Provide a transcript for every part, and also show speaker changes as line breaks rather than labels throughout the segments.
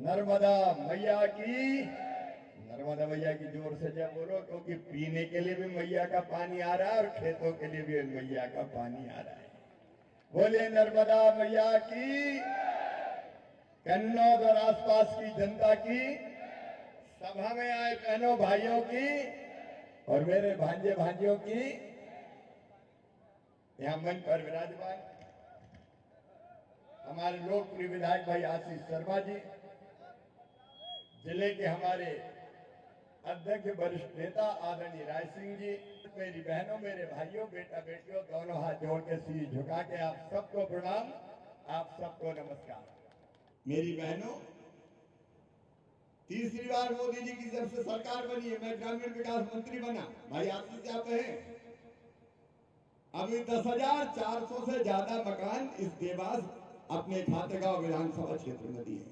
नर्मदा मैया की। नर्मदा मैया की जोर से जब बोलो, क्योंकि पीने के लिए भी मैया का पानी आ रहा है और खेतों के लिए भी मैया का पानी आ रहा है। बोले नर्मदा मैया की। कन्नौज और आसपास की जनता की, सभा में आए बहनों भाइयों की और मेरे भांजे भांजियों की, यहां मंच पर विराजमान हमारे लोकप्रिय विधायक भाई आशीष शर्मा जी, जिले के हमारे अध्यक्ष वरिष्ठ नेता आदरणीय राय सिंह जी, मेरी बहनों मेरे भाइयों बेटा बेटियों, दोनों हाथ जोड़ के शीश झुका के आप सबको प्रणाम, आप सबको नमस्कार। मेरी बहनों, तीसरी बार मोदी जी की जब से सरकार बनी है, मैं ग्रामीण विकास मंत्री बना, भाई आशीष आप हैं, अभी 10,400 से ज्यादा मकान इस देवास अपने खातेगांव विधानसभा क्षेत्र में दिए,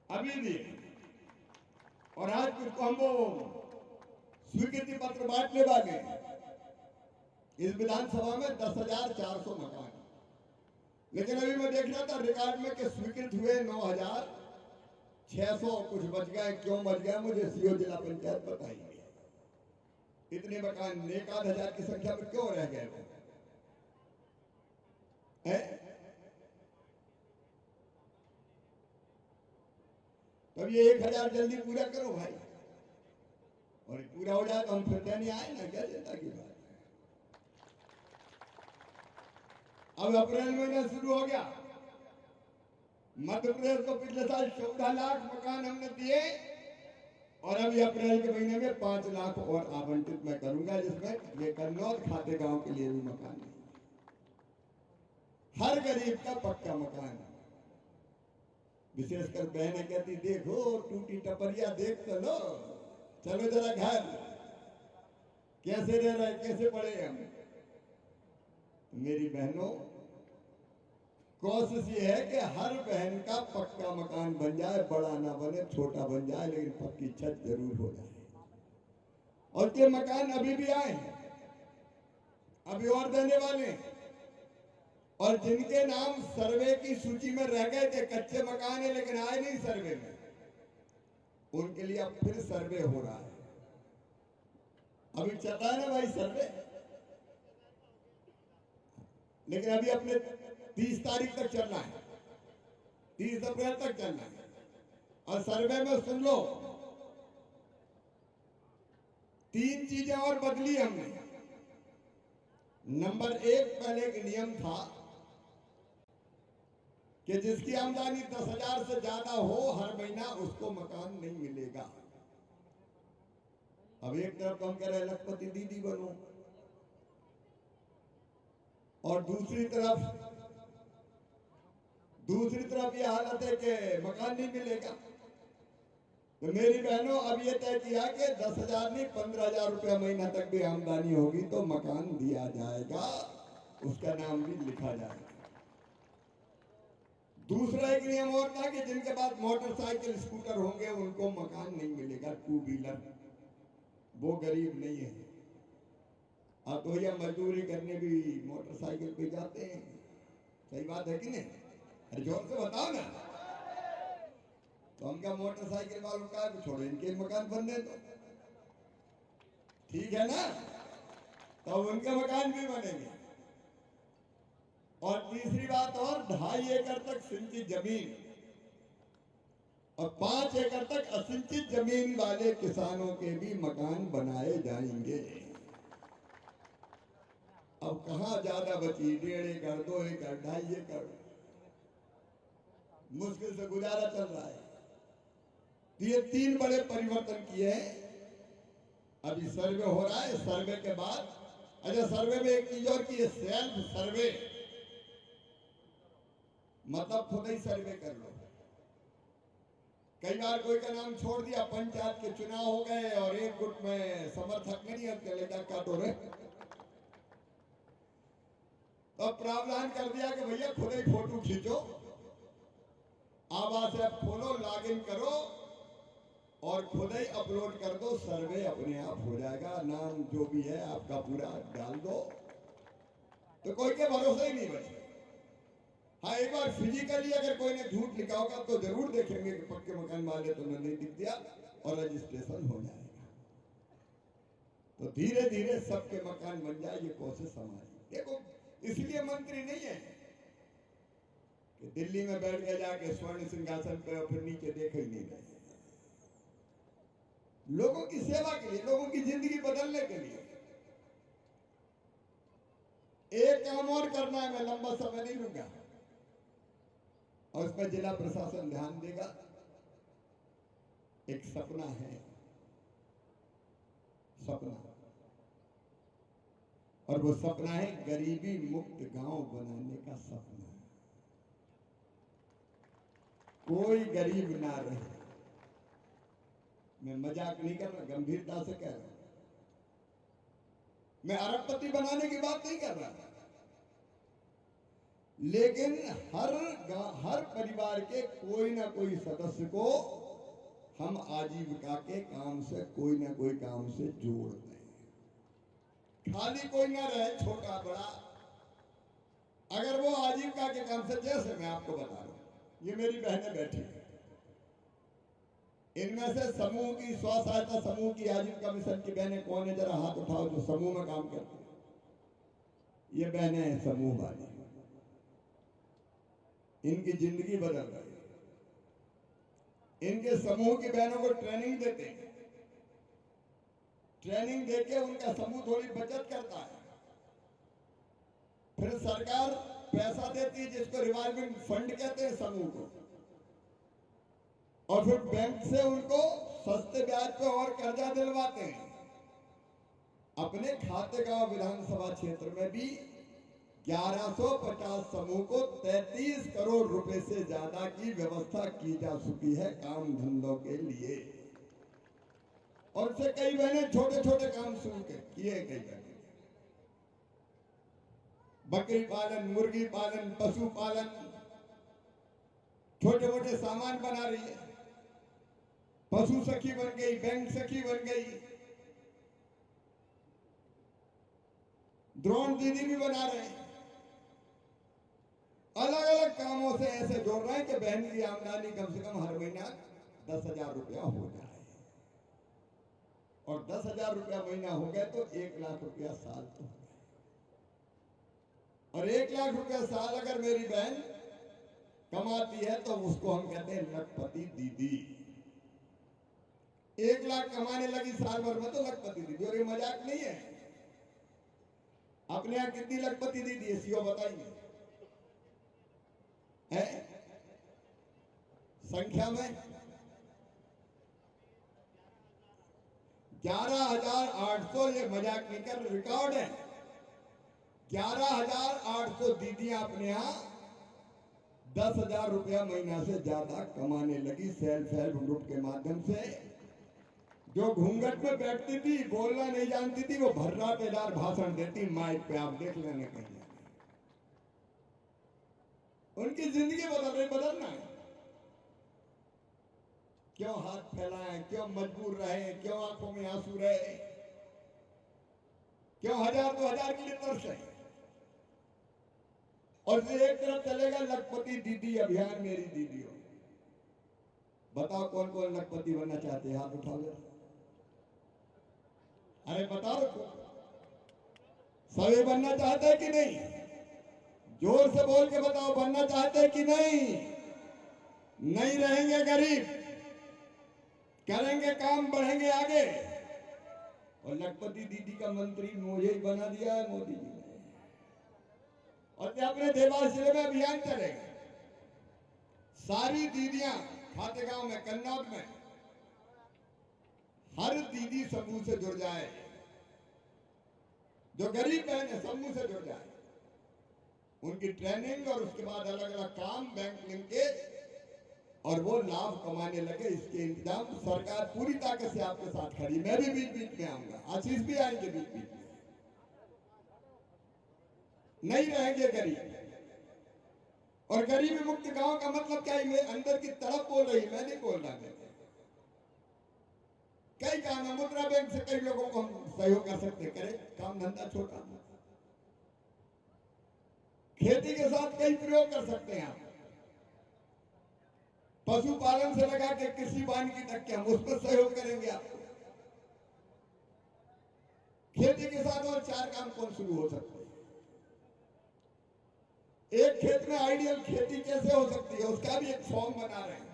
अभी दिए। और आज कुछ को हम स्वीकृति पत्र बांटने वाले इस विधानसभा में 10,400 मकान। लेकिन अभी मैं देख रहा था रिकॉर्ड में कि स्वीकृत हुए 9,600 कुछ बच गए। क्यों बच गए मुझे सीओ जिला पंचायत बताएंगे। इतने मकान 1,000 की संख्या में क्यों रह गए वो? तब ये 1,000 जल्दी पूरा करो भाई, और पूरा हो जाए तो हम फिर नहीं आए ना, क्या चिंता की बात है। अब अप्रैल महीना शुरू हो गया, मध्य प्रदेश को पिछले साल 14 लाख मकान हमने दिए और अभी अप्रैल के महीने में 5 लाख और आवंटित मैं करूंगा, जिसमें ये कन्नौज खातेगांव के लिए भी मकान नहीं। हर गरीब का पक्का मकान। विशेषकर बहनें कहती देखो टूटी टपरिया देख तो लो, चलो जरा घर कैसे रह रहे कैसे पड़े हम। मेरी बहनों, कोशिश ये है कि हर बहन का पक्का मकान बन जाए, बड़ा ना बने छोटा बन जाए, लेकिन पक्की छत जरूर हो जाए। और ये मकान अभी भी आए हैं, अभी और देने वाले हैं। और जिनके नाम सर्वे की सूची में रह गए थे, कच्चे मकान है लेकिन आए नहीं सर्वे में, उनके लिए अब फिर सर्वे हो रहा है। अभी चल रहा है ना भाई सर्वे, लेकिन अभी अपने 30 तारीख तक चलना है, 30 अप्रैल तक चलना है। और सर्वे में सुन लो, 3 चीजें और बदली हमने। नंबर 1, पहले एक नियम था कि जिसकी आमदनी 10,000 से ज्यादा हो हर महीना उसको मकान नहीं मिलेगा। अब एक तरफ हम कह रहे हैं लखपति दीदी बनो, और दूसरी तरफ ये हालत है कि मकान नहीं मिलेगा। तो मेरी बहनों, अब ये तय किया कि 10,000 नहीं 15,000 रुपया महीना तक भी आमदनी होगी तो मकान दिया जाएगा, उसका नाम भी लिखा जाएगा। दूसरा एक नियम और था कि जिनके पास मोटरसाइकिल स्कूटर होंगे उनको मकान नहीं मिलेगा, 2 व्हीलर, वो गरीब नहीं है। अब तो यह मजदूरी करने भी मोटरसाइकिल पे जाते हैं, सही बात है कि नहीं? अरे जोर से बताओ ना। तो उनका मोटरसाइकिल वालों का छोड़ो, इनके मकान बनने दो, ठीक है ना? तो उनके मकान भी बनेंगे। और तीसरी बात और, 2.5 एकड़ तक सिंचित जमीन और 5 एकड़ तक असिंचित जमीन वाले किसानों के भी मकान बनाए जाएंगे। अब कहां ज्यादा बची, 1.5 एकड़ 2 एकड़ 2.5 एकड़, मुश्किल से गुजारा चल रहा है। तो ये 3 बड़े परिवर्तन किए हैं। अभी सर्वे हो रहा है, सर्वे के बाद, अच्छा सर्वे में एक चीज और की है, सेल्फ सर्वे, मतलब खुद ही सर्वे कर लो। कई बार कोई का नाम छोड़ दिया, पंचायत के चुनाव हो गए और एक गुट में समर्थक नहीं है, चले जा काटो रे, तो प्रावधान कर दिया कि भैया खुद ही फोटो खींचो, आवास ऐप खोलो, लॉगिन करो और खुद ही अपलोड कर दो, सर्वे अपने आप हो जाएगा। नाम जो भी है आपका पूरा डाल दो, तो कोई के भरोसे ही नहीं बचे। हाँ, एक बार फिजिकली अगर कोई ने झूठ लिखा होगा तो जरूर देखेंगे कि पक्के मकान वाले तो नहीं दिख दिया और रजिस्ट्रेशन हो जाएगा। तो धीरे धीरे सबके मकान बन जाए, ये कोशिश हमारी। देखो, इसलिए मंत्री नहीं है कि दिल्ली में बैठ के जाके स्वर्ण सिंहासन पे और फिर नीचे देख ही नहीं रहे। लोगों की सेवा के लिए, लोगों की जिंदगी बदलने के लिए। एक काम और करना है, मैं लंबा समय नहीं लूंगा, और उसमें जिला प्रशासन ध्यान देगा। एक सपना है, सपना, और वो सपना है गरीबी मुक्त गांव बनाने का सपना। कोई गरीब ना रहे। मैं मजाक नहीं कर रहा, गंभीरता से कह रहा हूं। मैं अरबपति बनाने की बात नहीं कर रहा, लेकिन हर परिवार के कोई ना कोई सदस्य को हम आजीविका के काम से, कोई ना कोई काम से जोड़ दें। खाली कोई ना रहे, छोटा बड़ा, अगर वो आजीविका के काम से, जैसे मैं आपको बता रहा हूं, ये मेरी बहनें बैठी हैं, इनमें से समूह की, स्व सहायता समूह की आजीविका मिशन की बहनें कौन है, जरा हाथ उठाओ जो समूह में काम करती है। ये बहनें हैं समूह वाली, इनकी जिंदगी बदल गई। इनके समूह की बहनों को ट्रेनिंग देते हैं, ट्रेनिंग देके उनका समूह थोड़ी बचत करता है, फिर सरकार पैसा देती है जिसको रिवॉल्विंग फंड कहते हैं समूह को, और फिर बैंक से उनको सस्ते ब्याज पे और कर्जा दिलवाते हैं। अपने खातेगांव विधानसभा क्षेत्र में भी 1150 समूह को 33 करोड़ रुपए से ज्यादा की व्यवस्था की जा चुकी है काम धंधों के लिए, और उससे कई बहनें छोटे छोटे काम शुरू किए गए। बकरी पालन, मुर्गी पालन, पशु पालन, छोटे मोटे सामान बना रही है। पशु सखी बन गई, बैंक सखी बन गई, ड्रोन दीदी भी बना रहे हैं। अलग अलग कामों से ऐसे जोड़ रहे हैं कि बहन की आमदनी कम से कम हर महीना 10,000 रुपया हो जाए, और 10,000 रुपया महीना हो गए तो 1 लाख रुपया साल तो हो गए। और 1 लाख रुपया साल अगर मेरी बहन कमाती है तो उसको हम कहते हैं लखपति दीदी। 1 लाख कमाने लगी साल भर में तो लखपति दीदी। और ये मजाक नहीं है। अपने यहां कितनी लखपति दीदी है, सीओ बताइए, है संख्या में? 11,800। ये मजाक नहीं कर, रिकॉर्ड है। 11,800 दीदियां अपने यहां 10,000 रुपया महीना से ज्यादा कमाने लगी सेल्फ हेल्प ग्रुप के माध्यम से। जो घूंघट में बैठती थी, बोलना नहीं जानती थी, वो भर्रा पेदार भाषण देती माइक पे, आप देख लेने कहीं। उनकी जिंदगी बदल रही, बदलना है। क्यों हाथ फैलाएं, क्यों मजबूर रहे, क्यों आंखों में आंसू रहे, क्यों 1,000-2,000 के लिए तरसे? और फिर एक तरफ चलेगा लखपति दीदी अभियान, मेरी दीदियों। बताओ कौन कौन लखपति बनना चाहते हैं, हाथ उठा लो। अरे बताओ, सभी बनना चाहते हैं कि नहीं? जोर से बोल के बताओ, बनना चाहते हैं कि नहीं? नहीं रहेंगे गरीब, करेंगे काम, बढ़ेंगे आगे। और लखपति दीदी का मंत्री मुझे ही बना दिया है मोदी जी ने। और अपने देवास जिले में अभियान चलेगा। सारी दीदियां खातेगांव में, कन्नौज में, हर दीदी समूह से जुड़ जाए, जो गरीब बहन है समूह से जुड़ जाए। उनकी ट्रेनिंग और उसके बाद अलग अलग काम, बैंक लिंकेज, और वो लाभ कमाने लगे। इसके इंतजाम सरकार पूरी ताकत से आपके साथ खड़ी। मैं भी बीच बीच में आऊंगा, आशीष भी आएंगे बीच बीच में। नहीं रहेंगे गरीब। और गरीबी मुक्त गांव का मतलब क्या है? मैं अंदर की तड़प बोल रही, मैं नहीं बोल रहा। कई काम है, मुद्रा बैंक से कई लोगों को हम सहयोग कर सकते, करें काम धंधा छोटा। खेती के साथ कई प्रयोग कर सकते हैं आप। पशुपालन से लगा के कृषि वानिकी तक के हम उस पर सहयोग करेंगे आपको। खेती के साथ और 4 काम कौन शुरू हो सकते हैं? एक खेत में आइडियल खेती कैसे हो सकती है, उसका भी एक फॉर्म बना रहे हैं।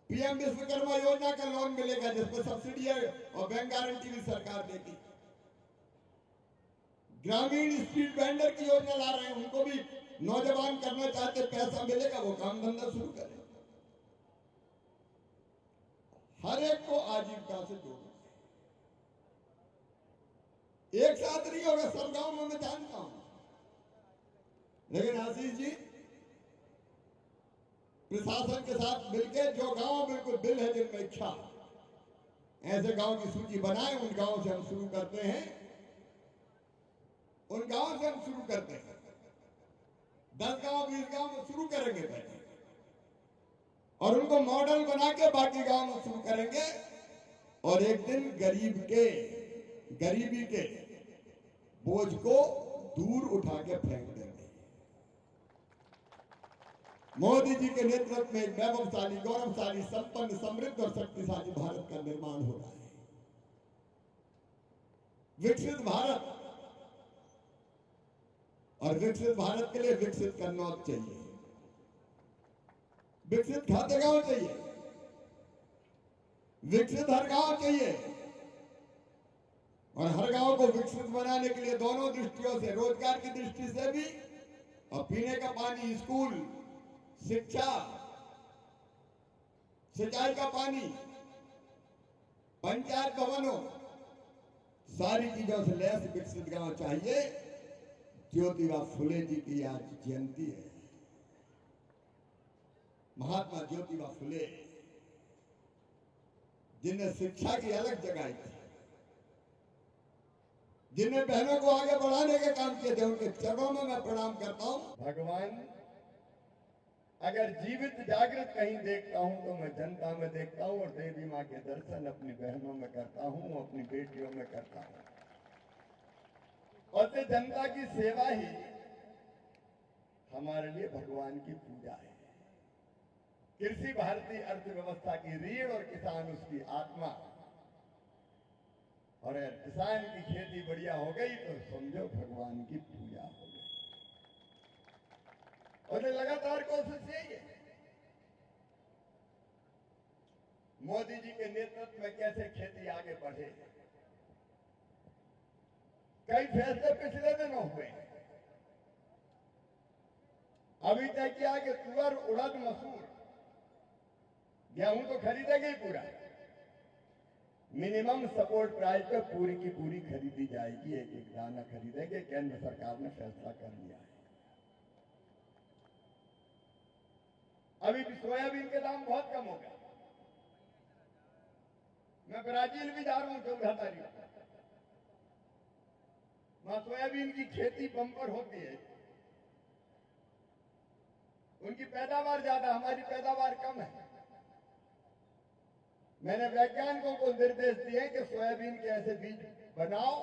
पीएम विश्वकर्मा योजना का लोन मिलेगा जिसमें सब्सिडी और बैंक गारंटी भी सरकार देगी। ग्रामीण स्ट्रीट वेंडर की योजना ला रहे हैं, उनको भी नौजवान करना चाहते, पैसा मिलेगा वो काम धंधा शुरू करें। हर एक को आजीविका से जोड़ना, एक साथ नहीं होगा सब गांव में, मैं जानता हूं, लेकिन आशीष जी प्रशासन के साथ मिलकर जो गांव बिल्कुल दिल है जिनमें इच्छा, ऐसे गांव की सूची बनाए, उन गांव से हम शुरू करते हैं, उन गांव से हम शुरू करते हैं। 10 गांव 20 गांव में शुरू करेंगे पहले, और उनको मॉडल बना के बाकी गांव में शुरू करेंगे, और एक दिन गरीबी के बोझ को दूर उठा के फेंक देंगे। मोदी जी के नेतृत्व में एक वैभवशाली, गौरवशाली, संपन्न, समृद्ध और शक्तिशाली भारत का निर्माण हो रहा है। विकसित भारत, और विकसित भारत के लिए विकसित कन्नौज चाहिए, विकसित खातेगांव चाहिए, विकसित हर गांव चाहिए, और हर गांव को विकसित बनाने के लिए दोनों दृष्टियों से, रोजगार की दृष्टि से भी और पीने का पानी, स्कूल, शिक्षा, सिंचाई का पानी, पंचायत भवनों, सारी चीजों से लैस विकसित गांव चाहिए। ज्योतिबा फुले जी की आज जयंती है। महात्मा ज्योतिबा फुले जिन्हें शिक्षा की अलग जगाई थी, जिन्हें बहनों को आगे बढ़ाने के काम किए थे, उनके चरणों में मैं प्रणाम करता हूं।
भगवान, अगर जीवित जागृत कहीं देखता हूं तो मैं जनता में देखता हूं, और देवी माँ के दर्शन अपनी बहनों में करता हूं, अपनी बेटियों में करता हूं, और से जनता की सेवा ही हमारे लिए भगवान की पूजा है। कृषि भारतीय अर्थव्यवस्था की रीढ़ और किसान उसकी आत्मा, और अगर किसान की खेती बढ़िया हो गई तो समझो भगवान की पूजा हो गई। और लगातार कोशिश यही है। मोदी जी के नेतृत्व में कैसे खेती आगे बढ़े, कई फैसले पिछले दिनों हुए। अभी तय किया कि तुअर, उड़द, मसूर, गेहूं तो खरीदेंगे ही पूरा, मिनिमम सपोर्ट प्राइस पे पूरी की पूरी खरीदी जाएगी, एक एक दाना खरीदेंगे। केंद्र सरकार ने फैसला कर लिया है। अभी भी सोयाबीन के दाम बहुत कम हो गए। मैं ब्राजील भी जा रहा हूं 14 तारीख को, वहां सोयाबीन की खेती बम्पर होती है। उनकी पैदावार ज्यादा, हमारी पैदावार कम है। मैंने वैज्ञानिकों को निर्देश दिए कि सोयाबीन के ऐसे बीज बनाओ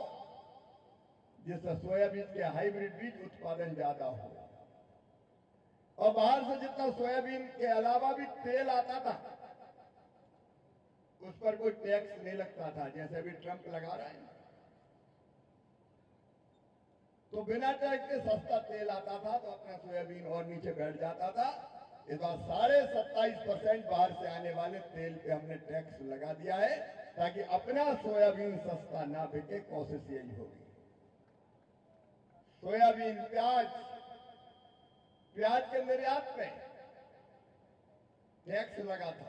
जिससे सोयाबीन के हाइब्रिड बीज उत्पादन ज्यादा हो, और बाहर से जितना सोयाबीन के अलावा भी तेल आता था उस पर कोई टैक्स नहीं लगता था, जैसे अभी ट्रंप लगा रहा है। तो बिना टैक्स के सस्ता तेल आता था, तो अपना सोयाबीन और नीचे बैठ जाता था। इस बार 27.5% बाहर से आने वाले तेल पे हमने टैक्स लगा दिया है, ताकि अपना सोयाबीन सस्ता ना बिके। कोशिश यही होगी। सोयाबीन, प्याज के निर्यात पे टैक्स लगा था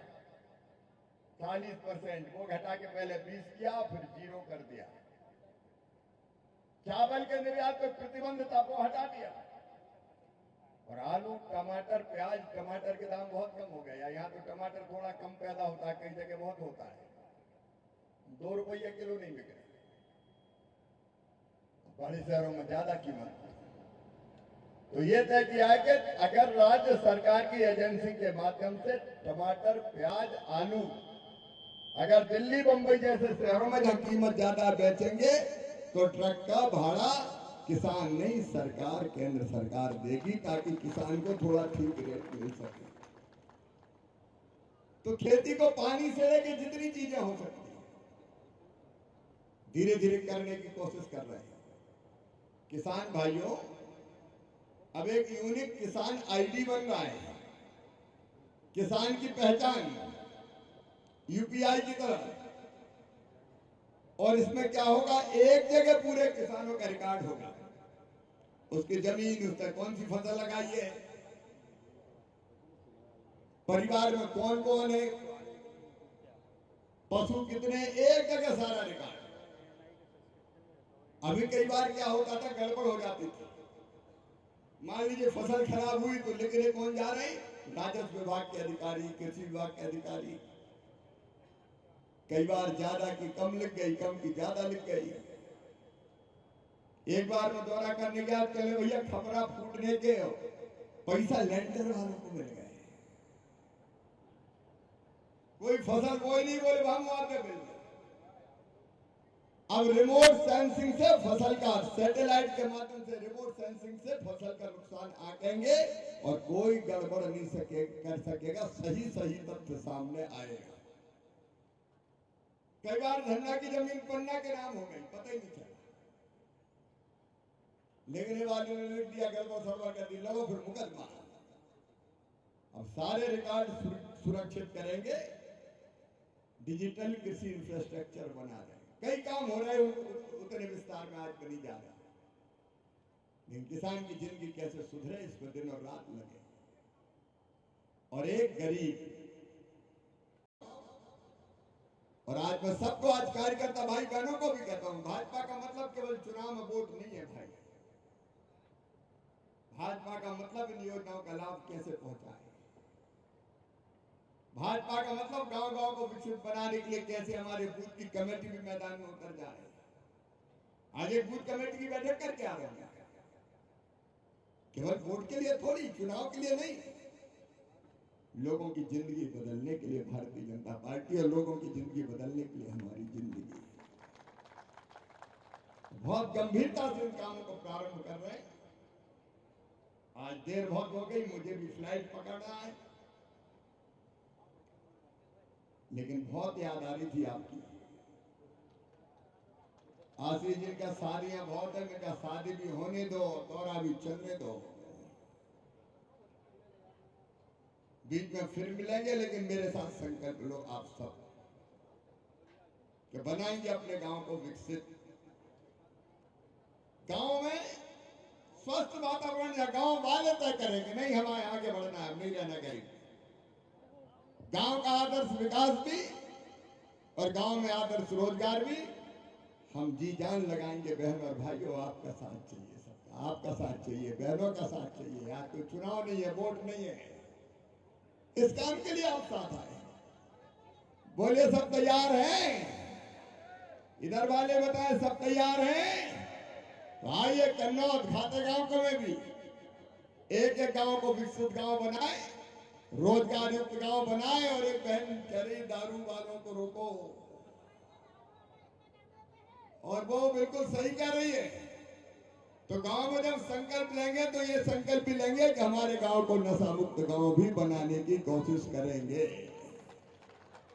40%, वो घटा के पहले 20 किया, फिर 0 कर दिया। चावल के निर्यात पे प्रतिबंध था, वो हटा दिया। और आलू, टमाटर, प्याज, टमाटर के दाम बहुत कम हो गए। यहाँ तो टमाटर थोड़ा कम पैदा होता है, कई जगह बहुत होता है, 2 रुपये किलो नहीं बिक रहे। बड़े शहरों में ज्यादा कीमत। तो ये तय किया है कि अगर राज्य सरकार की एजेंसी के माध्यम से टमाटर, प्याज, आलू अगर दिल्ली, बंबई जैसे शहरों में
जहां कीमत ज्यादा बेचेंगे तो ट्रक का भाड़ा किसान नहीं, सरकार, केंद्र सरकार देगी, ताकि किसान को थोड़ा ठीक रेट मिल सके। तो खेती को पानी से लेके जितनी चीजें हो सकती है धीरे धीरे करने की कोशिश कर रहे हैं किसान भाइयों। अब एक यूनिक किसान आईडी बन रहा है, किसान की पहचान यूपीआई की तरह। और इसमें क्या होगा, एक जगह पूरे किसानों का रिकॉर्ड होगा, उसकी जमीन, उसने कौन सी फसल लगाई है, परिवार में कौन कौन है, पशु कितने, एक जगह सारा रिकॉर्ड। अभी कई बार क्या होता था, गड़बड़ हो जाती थी। मान लीजिए फसल खराब हुई तो लिखने कौन जा रहे हैं, राजस्व विभाग के अधिकारी, कृषि विभाग के अधिकारी। कई बार ज्यादा की कम लिख गई, कम की ज्यादा लिख गई। एक बार में दौरा करने गया, चले भैया खपरा फूटने के पैसा लेंटर वालों को मिल गए। कोई फसल कोई नहीं, बोले हम मुआवजे मिल गए। अब रिमोट सेंसिंग से फसल का, सैटेलाइट के माध्यम से रिमोट सेंसिंग से फसल का नुकसान आंकेंगे और कोई गड़बड़ नहीं कर सकेगा, सही सही तथ्य सामने आएगा। कई बार धन्ना की जमीन पन्ना के नाम हो गई, पता ही नहीं चला। लिखने वाले ने लिख दिया, गड़बड़ सड़बड़ कर दी, लगो फिर मुकदमा। अब सारे रिकॉर्ड सुरक्षित करेंगे, डिजिटल कृषि इंफ्रास्ट्रक्चर बना रहे हैं। कई काम हो रहे हैं, उतने विस्तार में आज नहीं जा रहा, लेकिन किसान की जिंदगी कैसे सुधरे इस पर दिन और रात लगे। और एक गरीब, और आज मैं सबको, आज कार्यकर्ता भाई बहनों को भी कहता हूं, भाजपा का मतलब केवल चुनाव में वोट नहीं है भाई। भाजपा का मतलब इन योजनाओं का लाभ कैसे पहुंचाए। भाजपा का मतलब गांव गांव को विकसित बनाने के लिए कैसे हमारे बूथ की कमेटी भी मैदान में उतर जाए। आज एक बूथ कमेटी की बैठक करके आ रहे हैं, केवल वोट के लिए थोड़ी, चुनाव के लिए नहीं, लोगों की जिंदगी बदलने के लिए भारतीय जनता पार्टी, और लोगों की जिंदगी बदलने के लिए हमारी जिंदगी। बहुत गंभीरता से इन कामों को प्रारंभ कर रहे हैं। आज देर बहुत हो गई, मुझे भी फ्लाइट पकड़ना है, लेकिन बहुत याद आ रही थी आपकी। आशीष जी का शादियां बहुत है, मेरा शादी भी होने दो, दौरा भी चलने दो, बीच में फिर मिलेंगे। लेकिन मेरे साथ संकल्प लो आप सब कि बनाएंगे अपने गांव को विकसित। गांव में स्वस्थ वातावरण या गांव वाले तय करेंगे, नहीं हमारे आगे बढ़ना है, नहीं रहना गरीब। गांव का आदर्श विकास भी और गांव में आदर्श रोजगार भी हम जी जान लगाएंगे। बहनों और भाइयों, आपका साथ चाहिए, सबका आपका साथ चाहिए, बहनों का साथ चाहिए। आज कोई चुनाव नहीं है, वोट नहीं है, इस काम के लिए आप साथ आए। बोलिए सब तैयार हैं? इधर वाले बताएं सब तैयार हैं? तो आइए कन्नौज खाते गांव में भी एक एक गांव को विकसित गांव बनाए, रोजगार युक्त गांव बनाए। और एक बहन कह रही दारू वालों को रोको, और वो बिल्कुल सही कह रही है। तो गांव में जब संकल्प लेंगे तो ये संकल्प भी लेंगे कि हमारे गांव को नशा मुक्त गांव भी बनाने की कोशिश करेंगे।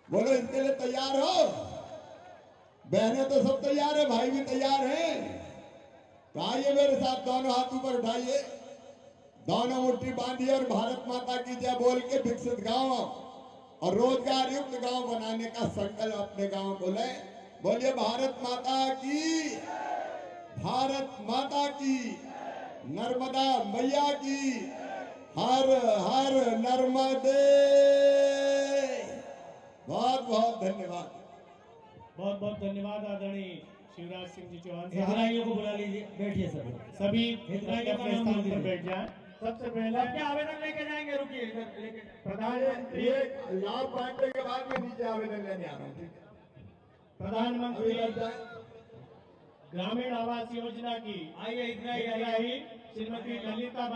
बोलो इसके लिए तैयार हो? बहनें तो सब तैयार है, भाई भी तैयार हैं। तो आइए मेरे साथ, दोनों हाथ ऊपर उठाइए, दोनों मुट्ठी बांधिए और भारत माता की जय बोल के विकसित गांव और रोजगार युक्त गांव बनाने का संकल्प अपने गांव को लें। बोलिए भारत माता की, भारत माता की, नर्मदा मैया की, हर हर नर्मदे। बहुत बहुत धन्यवाद।
बहुत बहुत धन्यवाद आदरणीय शिवराज सिंह जी चौहान साहब।
हितग्राहियों को बुला लीजिए, बैठिए
सभी हितग्राहियों का स्थान पर बैठ जाए। सबसे पहले
अपने आवेदन लेके जाएंगे, रुकिए इधर लेके।
प्रधानमंत्री ये लाभ बांटने के बाद में नीचे आवेदन लेने आ रहा हूँ, ठीक है?
प्रधानमंत्री
अभी लग जाए।
ग्रामीण आवास योजना की
आइए हितग्राही
हितग्राही श्रीमती ललिता